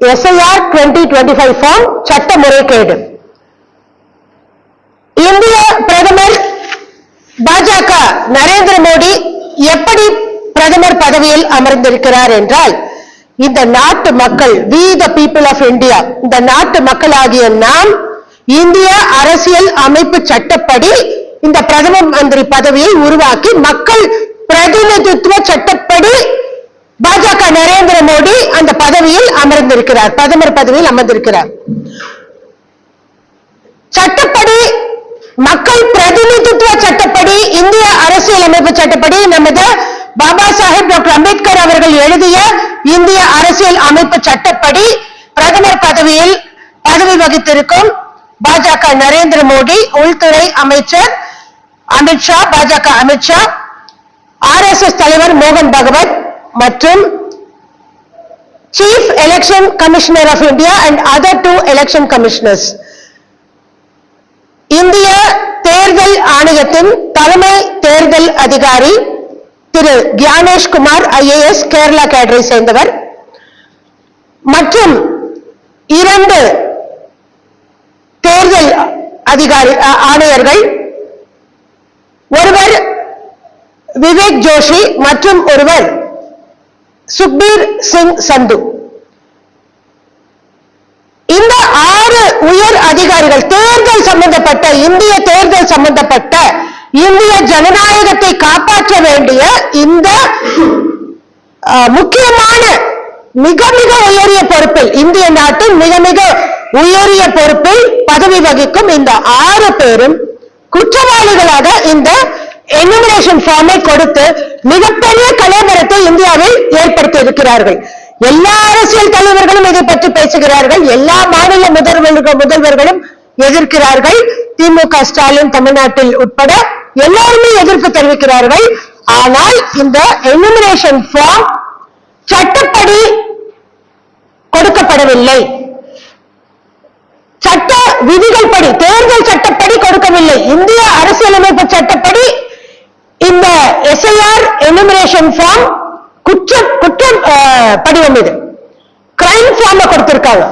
SIR 2025 form சட்ட முறைகேடு. இந்திய பிரதமர் பாஜக நரேந்திர மோடி எப்படி பிரதமர் பதவியில் அமர்ந்திருக்கிறார் என்றால், இந்த நாட்டு மக்கள், we the people of India, இந்த நாட்டு மக்களாகிய நாம் இந்திய அரசியல் அமைப்பு சட்டப்படி இந்த பிரதம மந்திரி பதவியை உருவாக்கி மக்கள் பிரதிநிதித்துவ சட்டப்படி பாஜக நரேந்திர மோடி அந்த பதவியில் அமர்ந்திருக்கிறார், பிரதமர் பதவியில் அமர்ந்திருக்கிறார். சட்டப்படி மக்கள் பிரதிநிதித்துவ சட்டப்படி இந்திய அரசியல் அமைப்பு சட்டப்படி நமது பாபா சாஹேப் டாக்டர் அம்பேத்கர் அவர்கள் எழுதிய இந்திய அரசியல் அமைப்பு சட்டப்படி பிரதமர் பதவியில் பதவி வகித்திருக்கும் பாஜக நரேந்திர மோடி, உள்துறை அமைச்சர் அமித்ஷா, பாஜக அமித்ஷா, RSS தலைவர் மோகன் பகவத் மற்றும் Chief Election Commissioner of India and other 2 election commissioners. இந்திய தேர்தல் ஆணையத்தின் தலைமை தேர்தல் அதிகாரி திரு கியானேஷ் குமார் IAS, கேரளா கேடரை சேர்ந்தவர், மற்றும் 2 தேர்தல் அதிகாரி ஆணையர்கள், ஒருவர் விவேக் ஜோஷி மற்றும் ஒருவர் சுக்பீர் சிங் சந்து. இந்த 6 உயர் அதிகாரிகள் தேர்தல் சம்பந்தப்பட்ட, இந்திய தேர்தல் சம்பந்தப்பட்ட, இந்திய ஜனநாயகத்தை காப்பாற்ற வேண்டிய இந்த முக்கியமான மிக மிக உயரிய பொறுப்பில், இந்திய நாட்டின் மிக மிக உயரிய பொறுப்பில் பதவி வகிக்கும் இந்த 6 பேரும் குற்றவாளிகளாக இந்த எனுமரேஷன் ஃபார்மை கொடுத்து மிகப்பெரிய கலவரத்தை இந்தியாவில் ஏற்படுத்தி இருக்கிறார்கள். எல்லா அரசியல் தலைவர்களும் இதை பற்றி பேசுகிறார்கள், எல்லா மாநில முதல்வர்களும் எதிர்க்கிறார்கள், திமுக ஸ்டாலின் தமிழ்நாட்டில் உட்பட எல்லாருமே எதிர்ப்பு தெரிவிக்கிறார்கள். ஆனால் இந்த எனுமரேஷன் ஃபார்ம் சட்டப்படி கொடுக்கப்படவில்லை, சட்ட விதிகள் படி, தேர்தல் சட்டப்படி கொடுக்கவில்லை. இந்திய அரசியலமைப்பு சட்டப்படி இந்த SIR எனுமரேஷன் ஃபார்ம் குற்றம் படிவம், இது கிரைம் ஃபார்ம் கொடுத்திருக்காங்க.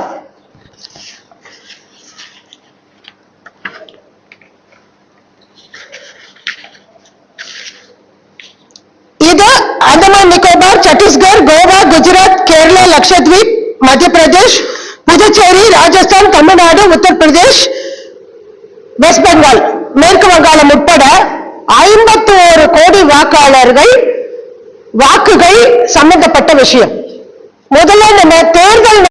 இது அந்தமான் நிக்கோபார், சத்தீஸ்கர், கோவா, குஜராத், கேரளா, லட்சத்வீப், மத்திய பிரதேஷ், புதுச்சேரி, ராஜஸ்தான், தமிழ்நாடு, உத்தரப்பிரதேஷ், வெஸ்ட் பெங்கால், மேற்கு வங்காளம் உட்பட 51 கோடி வாக்குகள் சம்பந்தப்பட்ட விஷயம். முதல்ல நம்ம தேர்தல்